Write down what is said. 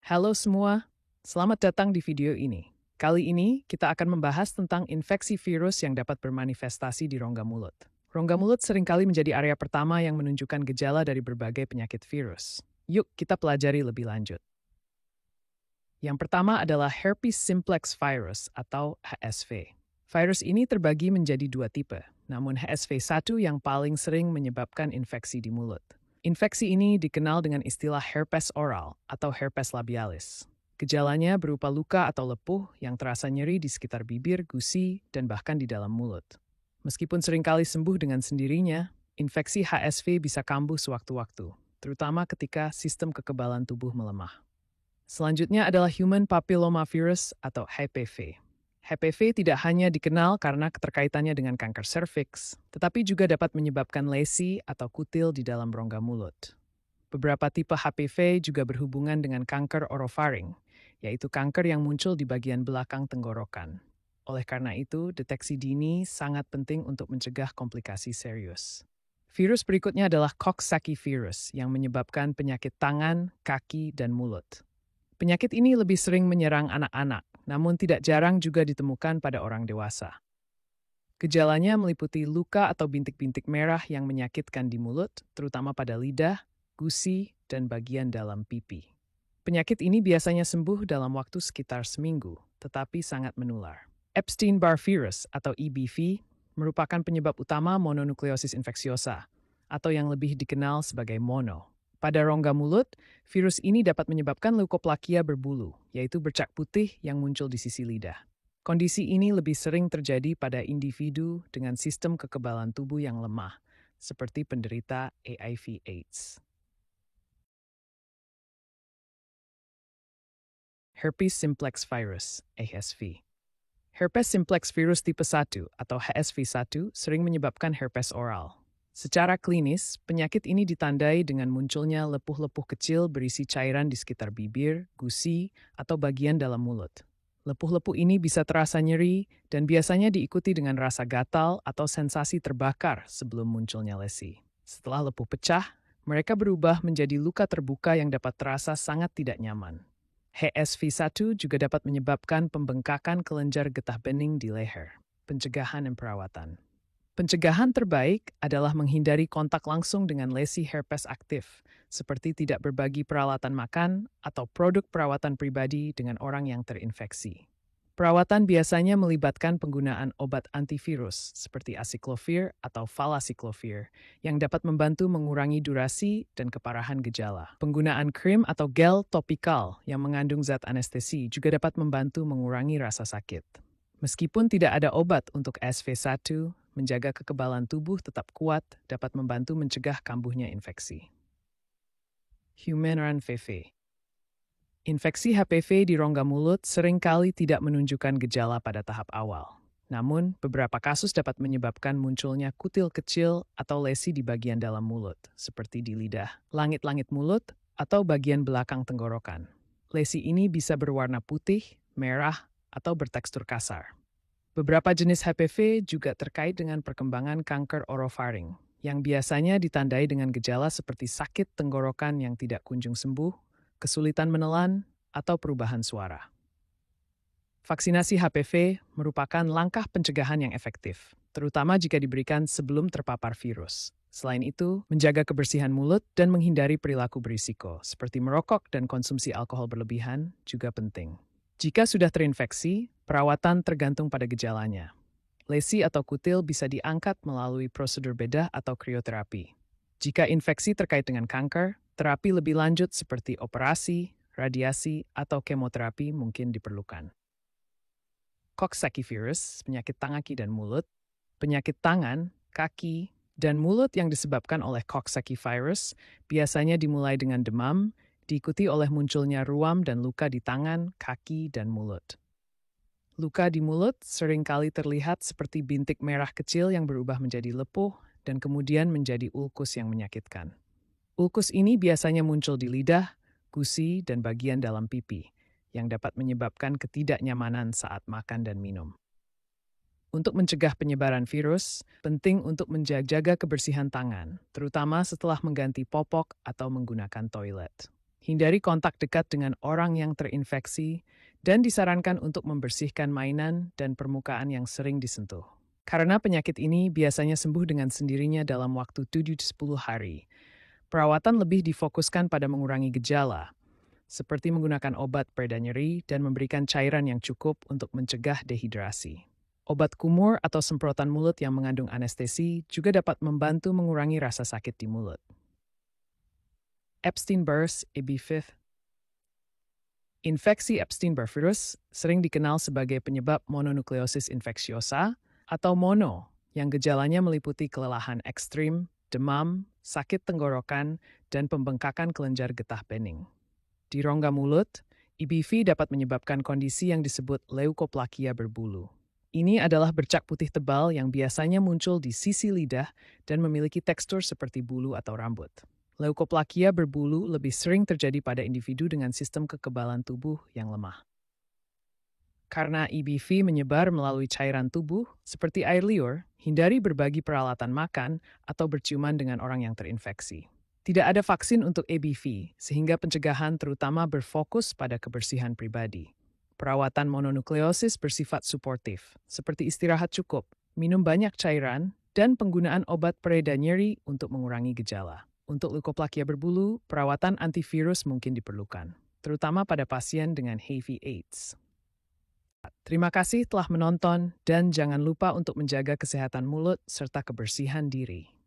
Halo semua, selamat datang di video ini. Kali ini kita akan membahas tentang infeksi virus yang dapat bermanifestasi di rongga mulut. Rongga mulut seringkali menjadi area pertama yang menunjukkan gejala dari berbagai penyakit virus. Yuk kita pelajari lebih lanjut. Yang pertama adalah herpes simplex virus atau HSV. Virus ini terbagi menjadi dua tipe, namun HSV-1 yang paling sering menyebabkan infeksi di mulut. Infeksi ini dikenal dengan istilah herpes oral atau herpes labialis. Gejalanya berupa luka atau lepuh yang terasa nyeri di sekitar bibir, gusi, dan bahkan di dalam mulut. Meskipun seringkali sembuh dengan sendirinya, infeksi HSV bisa kambuh sewaktu-waktu, terutama ketika sistem kekebalan tubuh melemah. Selanjutnya adalah human papillomavirus atau HPV. HPV tidak hanya dikenal karena keterkaitannya dengan kanker serviks, tetapi juga dapat menyebabkan lesi atau kutil di dalam rongga mulut. Beberapa tipe HPV juga berhubungan dengan kanker orofaring, yaitu kanker yang muncul di bagian belakang tenggorokan. Oleh karena itu, deteksi dini sangat penting untuk mencegah komplikasi serius. Virus berikutnya adalah Coxsackie virus yang menyebabkan penyakit tangan, kaki, dan mulut. Penyakit ini lebih sering menyerang anak-anak, namun tidak jarang juga ditemukan pada orang dewasa. Gejalanya meliputi luka atau bintik-bintik merah yang menyakitkan di mulut, terutama pada lidah, gusi, dan bagian dalam pipi. Penyakit ini biasanya sembuh dalam waktu sekitar seminggu, tetapi sangat menular. Epstein-Barr virus atau EBV merupakan penyebab utama mononukleosis infeksiosa, atau yang lebih dikenal sebagai mono. Pada rongga mulut, virus ini dapat menyebabkan leukoplakia berbulu, yaitu bercak putih yang muncul di sisi lidah. Kondisi ini lebih sering terjadi pada individu dengan sistem kekebalan tubuh yang lemah, seperti penderita HIV/AIDS. Herpes simplex virus, HSV. Herpes simplex virus tipe 1 atau HSV-1 sering menyebabkan herpes oral. Secara klinis, penyakit ini ditandai dengan munculnya lepuh-lepuh kecil berisi cairan di sekitar bibir, gusi, atau bagian dalam mulut. Lepuh-lepuh ini bisa terasa nyeri dan biasanya diikuti dengan rasa gatal atau sensasi terbakar sebelum munculnya lesi. Setelah lepuh pecah, mereka berubah menjadi luka terbuka yang dapat terasa sangat tidak nyaman. HSV-1 juga dapat menyebabkan pembengkakan kelenjar getah bening di leher. Pencegahan dan perawatan. Pencegahan terbaik adalah menghindari kontak langsung dengan lesi herpes aktif, seperti tidak berbagi peralatan makan atau produk perawatan pribadi dengan orang yang terinfeksi. Perawatan biasanya melibatkan penggunaan obat antivirus seperti acyclovir atau valacyclovir yang dapat membantu mengurangi durasi dan keparahan gejala. Penggunaan krim atau gel topikal yang mengandung zat anestesi juga dapat membantu mengurangi rasa sakit. Meskipun tidak ada obat untuk SV1, menjaga kekebalan tubuh tetap kuat dapat membantu mencegah kambuhnya infeksi. Human VV. Infeksi HPV di rongga mulut seringkali tidak menunjukkan gejala pada tahap awal. Namun, beberapa kasus dapat menyebabkan munculnya kutil kecil atau lesi di bagian dalam mulut, seperti di lidah, langit-langit mulut, atau bagian belakang tenggorokan. Lesi ini bisa berwarna putih, merah, atau bertekstur kasar. Beberapa jenis HPV juga terkait dengan perkembangan kanker orofaring, yang biasanya ditandai dengan gejala seperti sakit tenggorokan yang tidak kunjung sembuh, kesulitan menelan, atau perubahan suara. Vaksinasi HPV merupakan langkah pencegahan yang efektif, terutama jika diberikan sebelum terpapar virus. Selain itu, menjaga kebersihan mulut dan menghindari perilaku berisiko, seperti merokok dan konsumsi alkohol berlebihan, juga penting. Jika sudah terinfeksi, perawatan tergantung pada gejalanya. Lesi atau kutil bisa diangkat melalui prosedur bedah atau krioterapi. Jika infeksi terkait dengan kanker, terapi lebih lanjut seperti operasi, radiasi, atau kemoterapi mungkin diperlukan. Coxsackie virus, penyakit kaki dan mulut, penyakit tangan, kaki, dan mulut yang disebabkan oleh Coxsackie virus biasanya dimulai dengan demam, diikuti oleh munculnya ruam dan luka di tangan, kaki, dan mulut. Luka di mulut seringkali terlihat seperti bintik merah kecil yang berubah menjadi lepuh dan kemudian menjadi ulkus yang menyakitkan. Ulkus ini biasanya muncul di lidah, gusi, dan bagian dalam pipi, yang dapat menyebabkan ketidaknyamanan saat makan dan minum. Untuk mencegah penyebaran virus, penting untuk menjaga kebersihan tangan, terutama setelah mengganti popok atau menggunakan toilet. Hindari kontak dekat dengan orang yang terinfeksi dan disarankan untuk membersihkan mainan dan permukaan yang sering disentuh. Karena penyakit ini biasanya sembuh dengan sendirinya dalam waktu 7-10 hari. Perawatan lebih difokuskan pada mengurangi gejala, seperti menggunakan obat pereda nyeri dan memberikan cairan yang cukup untuk mencegah dehidrasi. Obat kumur atau semprotan mulut yang mengandung anestesi juga dapat membantu mengurangi rasa sakit di mulut. Epstein-Barr virus. Infeksi Epstein-Barr virus sering dikenal sebagai penyebab mononukleosis infeksiosa atau mono, yang gejalanya meliputi kelelahan ekstrim, demam, sakit tenggorokan, dan pembengkakan kelenjar getah bening. Di rongga mulut, EBV dapat menyebabkan kondisi yang disebut leukoplakia berbulu. Ini adalah bercak putih tebal yang biasanya muncul di sisi lidah dan memiliki tekstur seperti bulu atau rambut. Leukoplakia berbulu lebih sering terjadi pada individu dengan sistem kekebalan tubuh yang lemah. Karena EBV menyebar melalui cairan tubuh, seperti air liur, hindari berbagi peralatan makan atau berciuman dengan orang yang terinfeksi. Tidak ada vaksin untuk EBV, sehingga pencegahan terutama berfokus pada kebersihan pribadi. Perawatan mononukleosis bersifat suportif, seperti istirahat cukup, minum banyak cairan, dan penggunaan obat pereda nyeri untuk mengurangi gejala. Untuk leukoplakia berbulu, perawatan antivirus mungkin diperlukan, terutama pada pasien dengan HIV/AIDS. Terima kasih telah menonton dan jangan lupa untuk menjaga kesehatan mulut serta kebersihan diri.